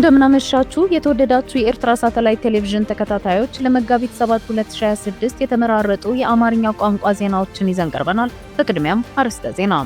እንደምናመሻችሁ የተወደዳችሁ የኤርትራ ሳተላይት ቴሌቪዥን ተከታታዮች ለመጋቢት 7 2026 የተመራረጡ የአማርኛ ቋንቋ ዜናዎችን ይዘን ቀርበናል። በቅድሚያም አርዕስተ ዜና።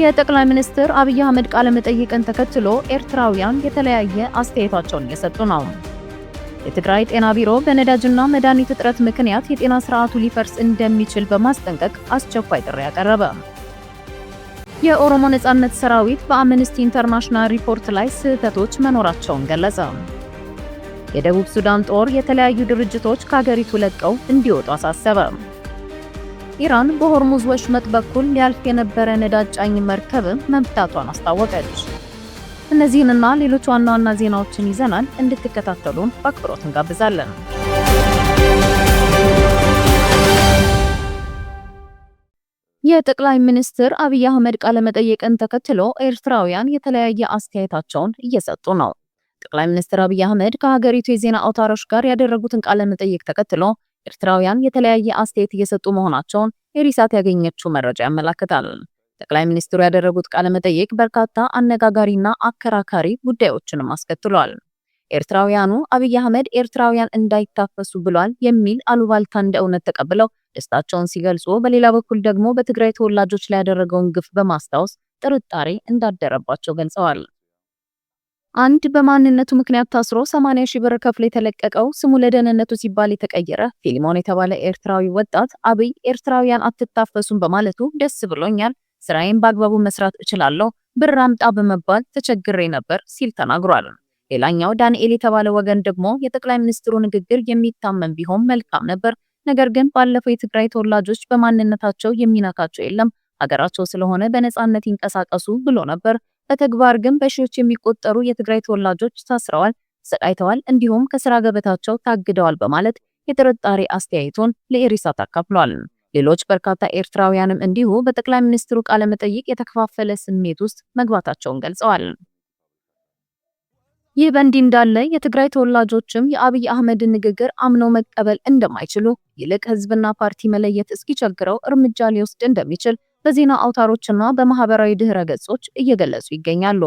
የጠቅላይ ሚኒስትር አብይ አህመድ ቃለ መጠይቅን ተከትሎ ኤርትራውያን የተለያየ አስተያየታቸውን እየሰጡ ነው። የትግራይ ጤና ቢሮ በነዳጅና መድኃኒት እጥረት ምክንያት የጤና ስርዓቱ ሊፈርስ እንደሚችል በማስጠንቀቅ አስቸኳይ ጥሪ ያቀረበ። የኦሮሞ ነጻነት ሰራዊት በአምነስቲ ኢንተርናሽናል ሪፖርት ላይ ስህተቶች መኖራቸውን ገለጸ። የደቡብ ሱዳን ጦር የተለያዩ ድርጅቶች ከሀገሪቱ ለቀው እንዲወጡ አሳሰበ። ኢራን በሆርሙዝ ወሽመጥ በኩል ሊያልፍ የነበረ ነዳጅ ጫኝ መርከብ መምታቷን አስታወቀች። እነዚህንና ሌሎች ዋና ዋና ዜናዎችን ይዘናል። እንድትከታተሉን በአክብሮት እንጋብዛለን። የጠቅላይ ሚኒስትር አብይ አህመድ ቃለ መጠይቅን ተከትሎ ኤርትራውያን የተለያየ አስተያየታቸውን እየሰጡ ነው። ጠቅላይ ሚኒስትር አብይ አህመድ ከሀገሪቱ የዜና አውታሮች ጋር ያደረጉትን ቃለ መጠይቅ ተከትሎ ኤርትራውያን የተለያየ አስተያየት እየሰጡ መሆናቸውን ኤሪሳት ያገኘችው መረጃ ያመለክታል። ጠቅላይ ሚኒስትሩ ያደረጉት ቃለ መጠይቅ በርካታ አነጋጋሪና አከራካሪ ጉዳዮችንም አስከትሏል። ኤርትራውያኑ አብይ አህመድ ኤርትራውያን እንዳይታፈሱ ብሏል የሚል አሉባልታ እንደ እውነት ተቀብለው ደስታቸውን ሲገልጹ፣ በሌላ በኩል ደግሞ በትግራይ ተወላጆች ላይ ያደረገውን ግፍ በማስታወስ ጥርጣሬ እንዳደረባቸው ገልጸዋል። አንድ በማንነቱ ምክንያት ታስሮ 80 ሺህ ብር ከፍሎ የተለቀቀው ስሙ ለደህንነቱ ሲባል የተቀየረ ፊልሞን የተባለ ኤርትራዊ ወጣት አብይ ኤርትራውያን አትታፈሱም በማለቱ ደስ ብሎኛል፣ ስራዬን በአግባቡ መስራት እችላለሁ፣ ብር አምጣ በመባል ተቸግሬ ነበር ሲል ተናግሯል። ሌላኛው ዳንኤል የተባለ ወገን ደግሞ የጠቅላይ ሚኒስትሩ ንግግር የሚታመን ቢሆን መልካም ነበር፣ ነገር ግን ባለፈው የትግራይ ተወላጆች በማንነታቸው የሚነካቸው የለም፣ ሀገራቸው ስለሆነ በነጻነት ይንቀሳቀሱ ብሎ ነበር። በተግባር ግን በሺዎች የሚቆጠሩ የትግራይ ተወላጆች ታስረዋል፣ ተሰቃይተዋል፣ እንዲሁም ከስራ ገበታቸው ታግደዋል በማለት የጥርጣሬ አስተያየቱን ለኤሪሳት አካፍሏል። ሌሎች በርካታ ኤርትራውያንም እንዲሁ በጠቅላይ ሚኒስትሩ ቃለ መጠይቅ የተከፋፈለ ስሜት ውስጥ መግባታቸውን ገልጸዋል። ይህ በእንዲህ እንዳለ የትግራይ ተወላጆችም የአብይ አህመድን ንግግር አምነው መቀበል እንደማይችሉ፣ ይልቅ ህዝብና ፓርቲ መለየት እስኪቸግረው እርምጃ ሊወስድ እንደሚችል በዜና አውታሮችና በማህበራዊ ድህረ ገጾች እየገለጹ ይገኛሉ።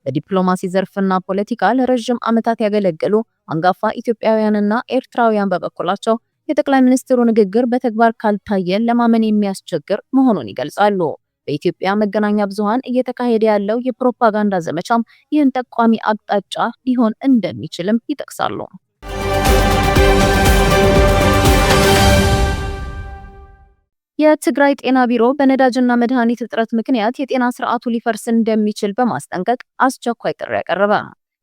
በዲፕሎማሲ ዘርፍና ፖለቲካ ለረጅም ዓመታት ያገለገሉ አንጋፋ ኢትዮጵያውያንና ኤርትራውያን በበኩላቸው የጠቅላይ ሚኒስትሩ ንግግር በተግባር ካልታየ ለማመን የሚያስቸግር መሆኑን ይገልጻሉ። በኢትዮጵያ መገናኛ ብዙሃን እየተካሄደ ያለው የፕሮፓጋንዳ ዘመቻም ይህን ጠቋሚ አቅጣጫ ሊሆን እንደሚችልም ይጠቅሳሉ። የትግራይ ጤና ቢሮ በነዳጅና መድኃኒት እጥረት ምክንያት የጤና ስርዓቱ ሊፈርስ እንደሚችል በማስጠንቀቅ አስቸኳይ ጥሪ ያቀረበ።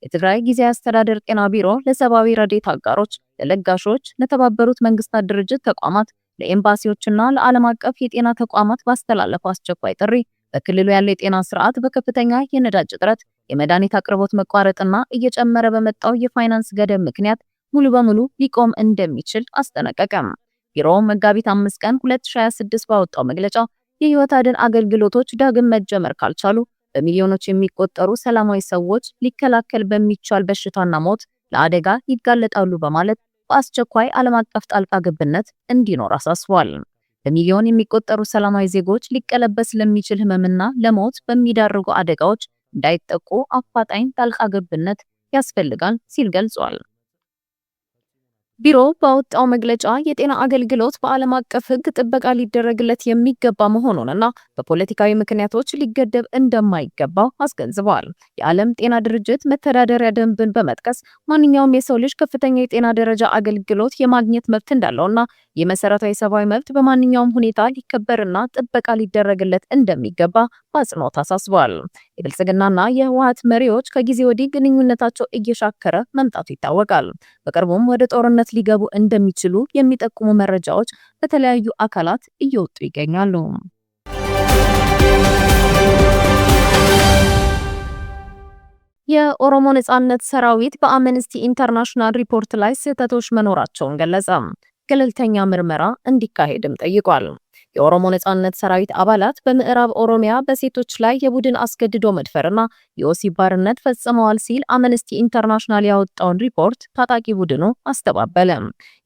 የትግራይ ጊዜያዊ አስተዳደር ጤና ቢሮ ለሰብአዊ ረድኤት አጋሮች፣ ለለጋሾች፣ ለተባበሩት መንግስታት ድርጅት ተቋማት፣ ለኤምባሲዎችና ለዓለም አቀፍ የጤና ተቋማት ባስተላለፈው አስቸኳይ ጥሪ በክልሉ ያለው የጤና ስርዓት በከፍተኛ የነዳጅ እጥረት፣ የመድኃኒት አቅርቦት መቋረጥና እየጨመረ በመጣው የፋይናንስ ገደብ ምክንያት ሙሉ በሙሉ ሊቆም እንደሚችል አስጠነቀቀም። ቢሮው መጋቢት 5 ቀን 2026 ባወጣው መግለጫ የህይወት አድን አገልግሎቶች ዳግም መጀመር ካልቻሉ በሚሊዮኖች የሚቆጠሩ ሰላማዊ ሰዎች ሊከላከል በሚቻል በሽታና ሞት ለአደጋ ይጋለጣሉ በማለት በአስቸኳይ ዓለም አቀፍ ጣልቃ ገብነት እንዲኖር አሳስቧል። በሚሊዮን የሚቆጠሩ ሰላማዊ ዜጎች ሊቀለበስ ለሚችል ህመምና ለሞት በሚዳርጉ አደጋዎች እንዳይጠቁ አፋጣኝ ጣልቃ ገብነት ያስፈልጋል ሲል ገልጿል። ቢሮው ባወጣው መግለጫ የጤና አገልግሎት በዓለም አቀፍ ህግ ጥበቃ ሊደረግለት የሚገባ መሆኑንና በፖለቲካዊ ምክንያቶች ሊገደብ እንደማይገባው አስገንዝበዋል። የዓለም ጤና ድርጅት መተዳደሪያ ደንብን በመጥቀስ ማንኛውም የሰው ልጅ ከፍተኛ የጤና ደረጃ አገልግሎት የማግኘት መብት እንዳለውና የመሰረታዊ ሰብአዊ መብት በማንኛውም ሁኔታ ሊከበርና ጥበቃ ሊደረግለት እንደሚገባ በአጽንኦት አሳስበዋል። የብልጽግናና የህወሓት መሪዎች ከጊዜ ወዲህ ግንኙነታቸው እየሻከረ መምጣቱ ይታወቃል። በቅርቡም ወደ ጦርነት ሊገቡ እንደሚችሉ የሚጠቁሙ መረጃዎች በተለያዩ አካላት እየወጡ ይገኛሉ። የኦሮሞ ነጻነት ሰራዊት በአምነስቲ ኢንተርናሽናል ሪፖርት ላይ ስህተቶች መኖራቸውን ገለጸ። ገለልተኛ ምርመራ እንዲካሄድም ጠይቋል። የኦሮሞ ነጻነት ሰራዊት አባላት በምዕራብ ኦሮሚያ በሴቶች ላይ የቡድን አስገድዶ መድፈርና የወሲብ ባርነት ፈጽመዋል ሲል አምነስቲ ኢንተርናሽናል ያወጣውን ሪፖርት ታጣቂ ቡድኑ አስተባበለ።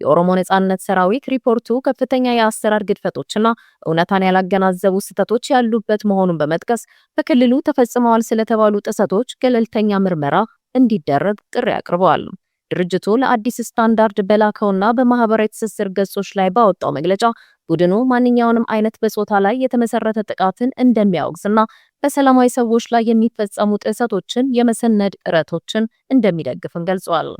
የኦሮሞ ነጻነት ሰራዊት ሪፖርቱ ከፍተኛ የአሰራር ግድፈቶችና እውነታን ያላገናዘቡ ስህተቶች ያሉበት መሆኑን በመጥቀስ በክልሉ ተፈጽመዋል ስለተባሉ ጥሰቶች ገለልተኛ ምርመራ እንዲደረግ ጥሪ አቅርበዋል። ድርጅቱ ለአዲስ ስታንዳርድ በላከውና በማህበራዊ ትስስር ገጾች ላይ ባወጣው መግለጫ ቡድኑ ማንኛውንም አይነት በጾታ ላይ የተመሰረተ ጥቃትን እንደሚያወግዝና በሰላማዊ ሰዎች ላይ የሚፈጸሙ ጥሰቶችን የመሰነድ ጥረቶችን እንደሚደግፍም ገልጿል።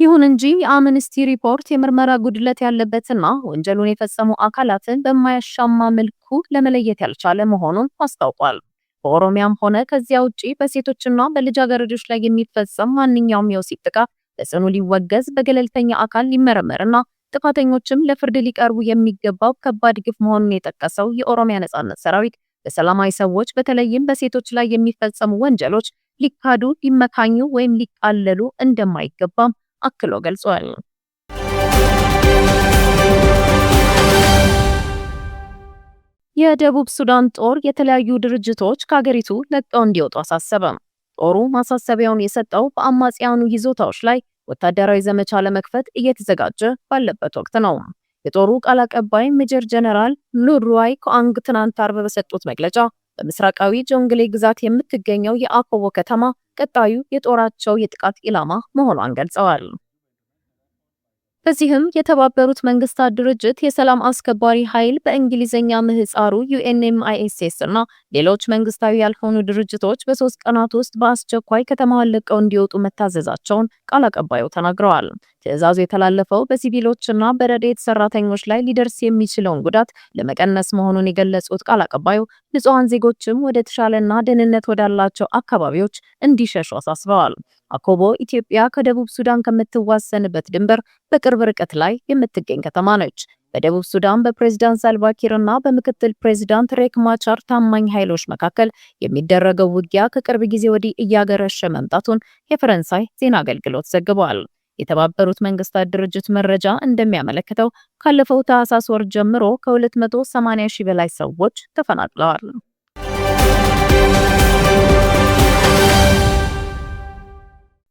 ይሁን እንጂ የአምነስቲ ሪፖርት የምርመራ ጉድለት ያለበትና ወንጀሉን የፈጸሙ አካላትን በማያሻማ መልኩ ለመለየት ያልቻለ መሆኑን አስታውቋል። በኦሮሚያም ሆነ ከዚያ ውጪ በሴቶችና በልጃገረዶች ላይ የሚፈጸም ማንኛውም የወሲብ ጥቃት በጽኑ ሊወገዝ፣ በገለልተኛ አካል ሊመረመርና ጥፋተኞችም ለፍርድ ሊቀርቡ የሚገባው ከባድ ግፍ መሆኑን የጠቀሰው የኦሮሚያ ነጻነት ሰራዊት በሰላማዊ ሰዎች በተለይም በሴቶች ላይ የሚፈጸሙ ወንጀሎች ሊካዱ፣ ሊመካኙ ወይም ሊቃለሉ እንደማይገባም አክሎ ገልጿል። የደቡብ ሱዳን ጦር የተለያዩ ድርጅቶች ከሀገሪቱ ለቀው እንዲወጡ አሳሰበ። ጦሩ ማሳሰቢያውን የሰጠው በአማጽያኑ ይዞታዎች ላይ ወታደራዊ ዘመቻ ለመክፈት እየተዘጋጀ ባለበት ወቅት ነው። የጦሩ ቃል አቀባይ ሜጀር ጀነራል ሉድዋይ ኮአንግ ትናንት አርብ በሰጡት መግለጫ በምስራቃዊ ጆንግሌ ግዛት የምትገኘው የአኮቦ ከተማ ቀጣዩ የጦራቸው የጥቃት ኢላማ መሆኗን ገልጸዋል። በዚህም የተባበሩት መንግስታት ድርጅት የሰላም አስከባሪ ኃይል በእንግሊዝኛ ምህጻሩ UNMISS እና ሌሎች መንግስታዊ ያልሆኑ ድርጅቶች በ3 ቀናት ውስጥ በአስቸኳይ ከተማዋን ለቀው እንዲወጡ መታዘዛቸውን ቃል አቀባዩ ተናግረዋል። ትዕዛዙ የተላለፈው በሲቪሎችና በረድኤት ሰራተኞች ላይ ሊደርስ የሚችለውን ጉዳት ለመቀነስ መሆኑን የገለጹት ቃል አቀባዩ ንጹሃን ዜጎችም ወደ ተሻለና ደህንነት ወዳላቸው አካባቢዎች እንዲሸሹ አሳስበዋል። አኮቦ ኢትዮጵያ ከደቡብ ሱዳን ከምትዋሰንበት ድንበር በቅርብ ርቀት ላይ የምትገኝ ከተማ ነች። በደቡብ ሱዳን በፕሬዝዳንት ሳልቫ ኪር እና በምክትል ፕሬዝዳንት ሬክ ማቻር ታማኝ ኃይሎች መካከል የሚደረገው ውጊያ ከቅርብ ጊዜ ወዲህ እያገረሸ መምጣቱን የፈረንሳይ ዜና አገልግሎት ዘግቧል። የተባበሩት መንግስታት ድርጅት መረጃ እንደሚያመለክተው ካለፈው ታህሳስ ወር ጀምሮ ከ280 ሺህ በላይ ሰዎች ተፈናቅለዋል።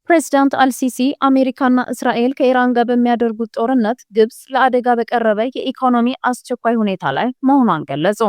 ፕሬዝዳንት አልሲሲ አሜሪካና እስራኤል ከኢራን ጋር በሚያደርጉት ጦርነት ግብጽ ለአደጋ በቀረበ የኢኮኖሚ አስቸኳይ ሁኔታ ላይ መሆኗን ገለጹ።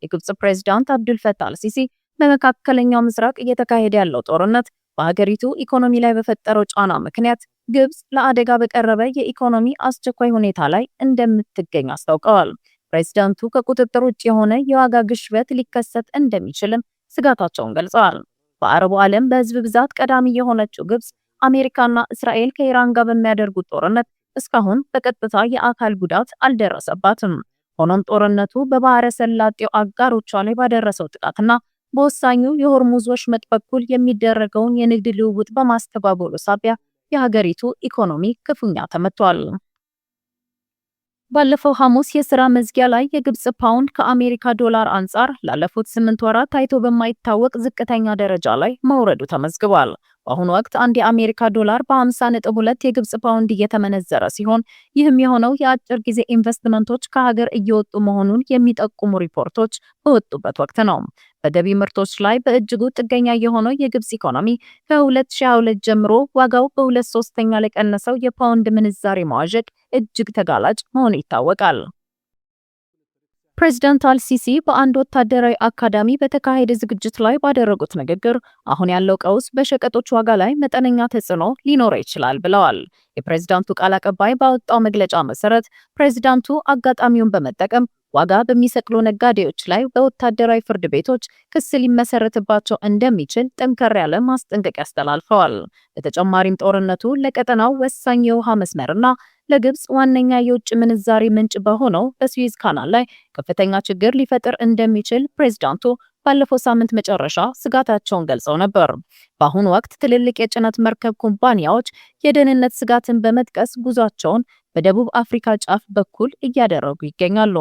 የግብጽ ፕሬዝዳንት አብዱልፈታህ አልሲሲ በመካከለኛው ምስራቅ እየተካሄደ ያለው ጦርነት በሀገሪቱ ኢኮኖሚ ላይ በፈጠረው ጫና ምክንያት ግብጽ ለአደጋ በቀረበ የኢኮኖሚ አስቸኳይ ሁኔታ ላይ እንደምትገኝ አስታውቀዋል። ፕሬዝዳንቱ ከቁጥጥር ውጭ የሆነ የዋጋ ግሽበት ሊከሰት እንደሚችልም ስጋታቸውን ገልጸዋል። በአረቡ ዓለም በህዝብ ብዛት ቀዳሚ የሆነችው ግብጽ አሜሪካና እስራኤል ከኢራን ጋር በሚያደርጉት ጦርነት እስካሁን በቀጥታ የአካል ጉዳት አልደረሰባትም። ሆኖም ጦርነቱ በባህረ ሰላጤው አጋሮቿ ላይ ባደረሰው ጥቃትና በወሳኙ የሆርሙዝ ወሽመጥ በኩል የሚደረገውን የንግድ ልውውጥ በማስተባበሩ ሳቢያ የሀገሪቱ ኢኮኖሚ ክፉኛ ተመቷል። ባለፈው ሐሙስ የሥራ መዝጊያ ላይ የግብጽ ፓውንድ ከአሜሪካ ዶላር አንጻር ላለፉት 8 ወራት ታይቶ በማይታወቅ ዝቅተኛ ደረጃ ላይ መውረዱ ተመዝግቧል። በአሁኑ ወቅት አንድ የአሜሪካ ዶላር በ50.2 የግብጽ ፓውንድ እየተመነዘረ ሲሆን ይህም የሆነው የአጭር ጊዜ ኢንቨስትመንቶች ከሀገር እየወጡ መሆኑን የሚጠቁሙ ሪፖርቶች በወጡበት ወቅት ነው። በገቢ ምርቶች ላይ በእጅጉ ጥገኛ የሆነው የግብጽ ኢኮኖሚ ከ2022 ጀምሮ ዋጋው በ2/3 ለቀነሰው የፓውንድ ምንዛሬ መዋዠቅ እጅግ ተጋላጭ መሆኑ ይታወቃል። ፕሬዝዳንት አልሲሲ በአንድ ወታደራዊ አካዳሚ በተካሄደ ዝግጅት ላይ ባደረጉት ንግግር አሁን ያለው ቀውስ በሸቀጦች ዋጋ ላይ መጠነኛ ተጽዕኖ ሊኖረው ይችላል ብለዋል። የፕሬዝዳንቱ ቃል አቀባይ ባወጣው መግለጫ መሰረት ፕሬዝዳንቱ አጋጣሚውን በመጠቀም ዋጋ በሚሰቅሉ ነጋዴዎች ላይ በወታደራዊ ፍርድ ቤቶች ክስ ሊመሰረትባቸው እንደሚችል ጠንከር ያለ ማስጠንቀቂያ አስተላልፈዋል። በተጨማሪም ጦርነቱ ለቀጠናው ወሳኝ የውሃ መስመርና ለግብጽ ዋነኛ የውጭ ምንዛሪ ምንጭ በሆነው በስዊዝ ካናል ላይ ከፍተኛ ችግር ሊፈጥር እንደሚችል ፕሬዝዳንቱ ባለፈው ሳምንት መጨረሻ ስጋታቸውን ገልጸው ነበር። በአሁኑ ወቅት ትልልቅ የጭነት መርከብ ኩባንያዎች የደህንነት ስጋትን በመጥቀስ ጉዟቸውን በደቡብ አፍሪካ ጫፍ በኩል እያደረጉ ይገኛሉ።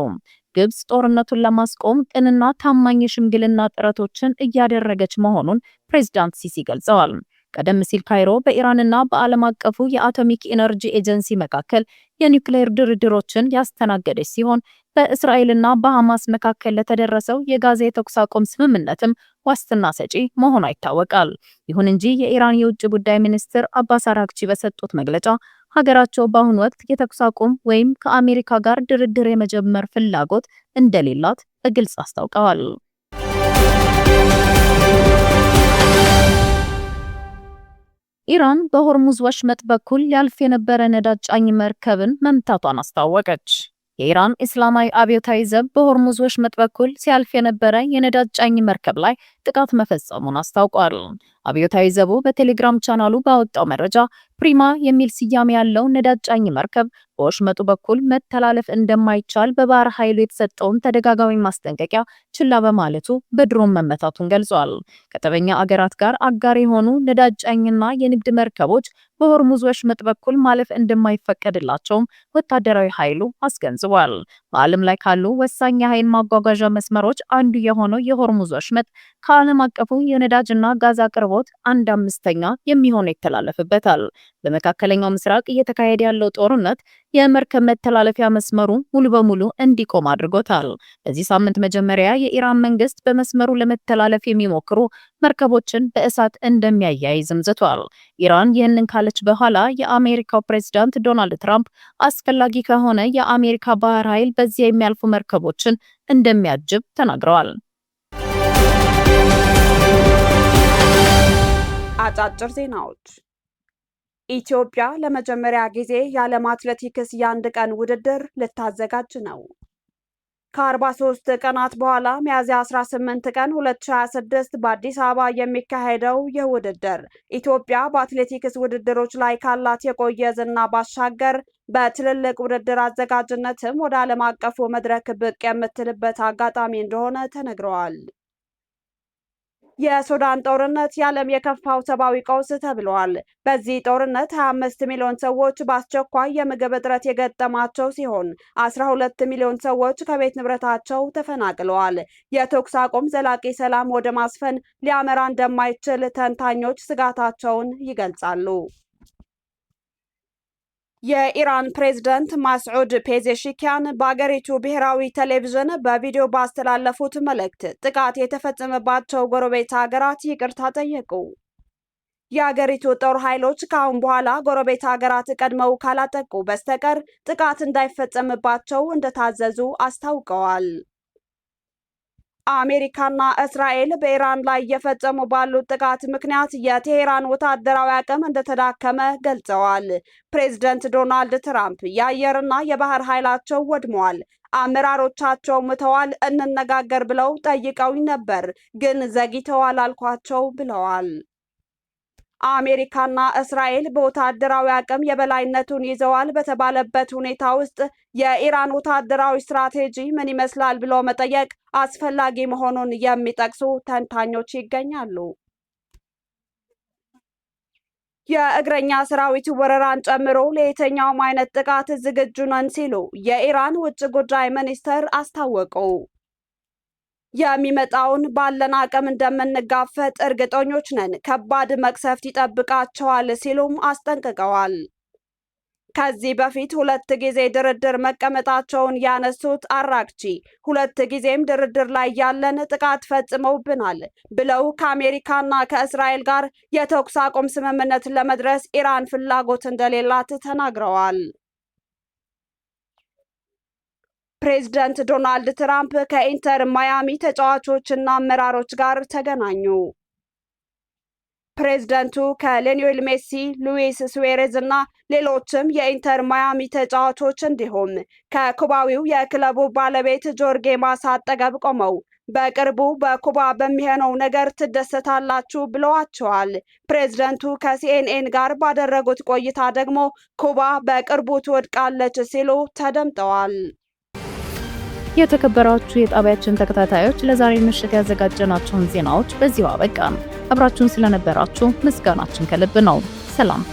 ግብጽ ጦርነቱን ለማስቆም ቅንና ታማኝ የሽምግልና ጥረቶችን እያደረገች መሆኑን ፕሬዝዳንት ሲሲ ገልጸዋል። ቀደም ሲል ካይሮ በኢራንና በዓለም አቀፉ የአቶሚክ ኢነርጂ ኤጀንሲ መካከል የኒውክሌር ድርድሮችን ያስተናገደች ሲሆን በእስራኤልና በሐማስ መካከል ለተደረሰው የጋዛ የተኩስ አቁም ስምምነትም ዋስትና ሰጪ መሆኗ ይታወቃል። ይሁን እንጂ የኢራን የውጭ ጉዳይ ሚኒስትር አባስ አራግቺ በሰጡት መግለጫ ሀገራቸው በአሁኑ ወቅት የተኩስ አቁም ወይም ከአሜሪካ ጋር ድርድር የመጀመር ፍላጎት እንደሌላት በግልጽ አስታውቀዋል። ኢራን በሆርሙዝ ወሽመጥ በኩል ያልፍ የነበረ ነዳጅ ጫኝ መርከብን መምታቷን አስታወቀች። የኢራን እስላማዊ አብዮታዊ ዘብ በሆርሙዝ ወሽመጥ በኩል ሲያልፍ የነበረ የነዳጅ ጫኝ መርከብ ላይ ጥቃት መፈጸሙን አስታውቋል። አብዮታዊ ዘቡ በቴሌግራም ቻናሉ ባወጣው መረጃ ፕሪማ የሚል ስያሜ ያለው ነዳጅ ጫኝ መርከብ በወሽመጡ በኩል መተላለፍ እንደማይቻል በባህር ኃይሉ የተሰጠውን ተደጋጋሚ ማስጠንቀቂያ ችላ በማለቱ በድሮን መመታቱን ገልጿል። ከጠበኛ አገራት ጋር አጋር የሆኑ ነዳጅ ጫኝና የንግድ መርከቦች በሆርሙዝ ወሽመጥ በኩል ማለፍ እንደማይፈቀድላቸውም ወታደራዊ ኃይሉ አስገንዝቧል። በዓለም ላይ ካሉ ወሳኝ የኃይል ማጓጓዣ መስመሮች አንዱ የሆነው የሆርሙዝ ወሽመጥ ከዓለም አቀፉ የነዳጅና ጋዝ አቅርቦት 1/5 የሚሆን ይተላለፍበታል። በመካከለኛው ምስራቅ እየተካሄደ ያለው ጦርነት የመርከብ መተላለፊያ መስመሩ ሙሉ በሙሉ እንዲቆም አድርጎታል። በዚህ ሳምንት መጀመሪያ የኢራን መንግስት በመስመሩ ለመተላለፍ የሚሞክሩ መርከቦችን በእሳት እንደሚያያይዝም ዝቷል። ኢራን ይህንን ካለች በኋላ የአሜሪካው ፕሬዝዳንት ዶናልድ ትራምፕ አስፈላጊ ከሆነ የአሜሪካ ባህር ኃይል በዚያ የሚያልፉ መርከቦችን እንደሚያጅብ ተናግረዋል። አጫጭር ዜናዎች። ኢትዮጵያ ለመጀመሪያ ጊዜ የዓለም አትሌቲክስ የአንድ ቀን ውድድር ልታዘጋጅ ነው። ከ43 ቀናት በኋላ ሚያዝያ 18 ቀን 2026 በአዲስ አበባ የሚካሄደው ይህ ውድድር ኢትዮጵያ በአትሌቲክስ ውድድሮች ላይ ካላት የቆየ ዝና ባሻገር በትልልቅ ውድድር አዘጋጅነትም ወደ ዓለም አቀፉ መድረክ ብቅ የምትልበት አጋጣሚ እንደሆነ ተነግረዋል። የሱዳን ጦርነት የዓለም የከፋው ሰብአዊ ቀውስ ተብሏል። በዚህ ጦርነት 25 ሚሊዮን ሰዎች በአስቸኳይ የምግብ እጥረት የገጠማቸው ሲሆን 12 ሚሊዮን ሰዎች ከቤት ንብረታቸው ተፈናቅለዋል። የተኩስ አቁም ዘላቂ ሰላም ወደ ማስፈን ሊያመራ እንደማይችል ተንታኞች ስጋታቸውን ይገልጻሉ። የኢራን ፕሬዝዳንት ማስዑድ ፔዜሽኪያን በአገሪቱ ብሔራዊ ቴሌቪዥን በቪዲዮ ባስተላለፉት መልእክት ጥቃት የተፈጸመባቸው ጎረቤት ሀገራት ይቅርታ ጠየቁ። የአገሪቱ ጦር ኃይሎች ከአሁን በኋላ ጎረቤት ሀገራት ቀድመው ካላጠቁ በስተቀር ጥቃት እንዳይፈጸምባቸው እንደታዘዙ አስታውቀዋል። አሜሪካና እስራኤል በኢራን ላይ እየፈጸሙ ባሉት ጥቃት ምክንያት የቴሄራን ወታደራዊ አቅም እንደተዳከመ ገልጸዋል። ፕሬዝዳንት ዶናልድ ትራምፕ የአየርና የባህር ኃይላቸው ወድመዋል፣ አመራሮቻቸው ምተዋል፣ እንነጋገር ብለው ጠይቀውኝ ነበር፣ ግን ዘግይተዋል አልኳቸው ብለዋል። አሜሪካና እስራኤል በወታደራዊ አቅም የበላይነቱን ይዘዋል በተባለበት ሁኔታ ውስጥ የኢራን ወታደራዊ ስትራቴጂ ምን ይመስላል ብሎ መጠየቅ አስፈላጊ መሆኑን የሚጠቅሱ ተንታኞች ይገኛሉ። የእግረኛ ሰራዊት ወረራን ጨምሮ ለየትኛውም አይነት ጥቃት ዝግጁ ነን ሲሉ የኢራን ውጭ ጉዳይ ሚኒስትር አስታወቁ። የሚመጣውን ባለን አቅም እንደምንጋፈጥ እርግጠኞች ነን፣ ከባድ መቅሰፍት ይጠብቃቸዋል ሲሉም አስጠንቅቀዋል። ከዚህ በፊት 2 ጊዜ ድርድር መቀመጣቸውን ያነሱት አራግቺ 2 ጊዜም ድርድር ላይ ያለን ጥቃት ፈጽመውብናል ብለው ከአሜሪካና ከእስራኤል ጋር የተኩስ አቁም ስምምነት ለመድረስ ኢራን ፍላጎት እንደሌላት ተናግረዋል። ፕሬዝዳንት ዶናልድ ትራምፕ ከኢንተር ማያሚ ተጫዋቾችና አመራሮች ጋር ተገናኙ። ፕሬዝዳንቱ ከሊዮኔል ሜሲ፣ ሉዊስ ስዌሬዝ እና ሌሎችም የኢንተር ማያሚ ተጫዋቾች እንዲሁም ከኩባዊው የክለቡ ባለቤት ጆርጌ ማሳ አጠገብ ቆመው በቅርቡ በኩባ በሚሆነው ነገር ትደሰታላችሁ ብለዋቸዋል። ፕሬዝዳንቱ ከሲኤንኤን ጋር ባደረጉት ቆይታ ደግሞ ኩባ በቅርቡ ትወድቃለች ሲሉ ተደምጠዋል። የተከበራችሁ የጣቢያችን ተከታታዮች ለዛሬ ምሽት ያዘጋጀናቸውን ዜናዎች በዚሁ አበቃን። አብራችሁን ስለነበራችሁ ምስጋናችን ከልብ ነው። ሰላም።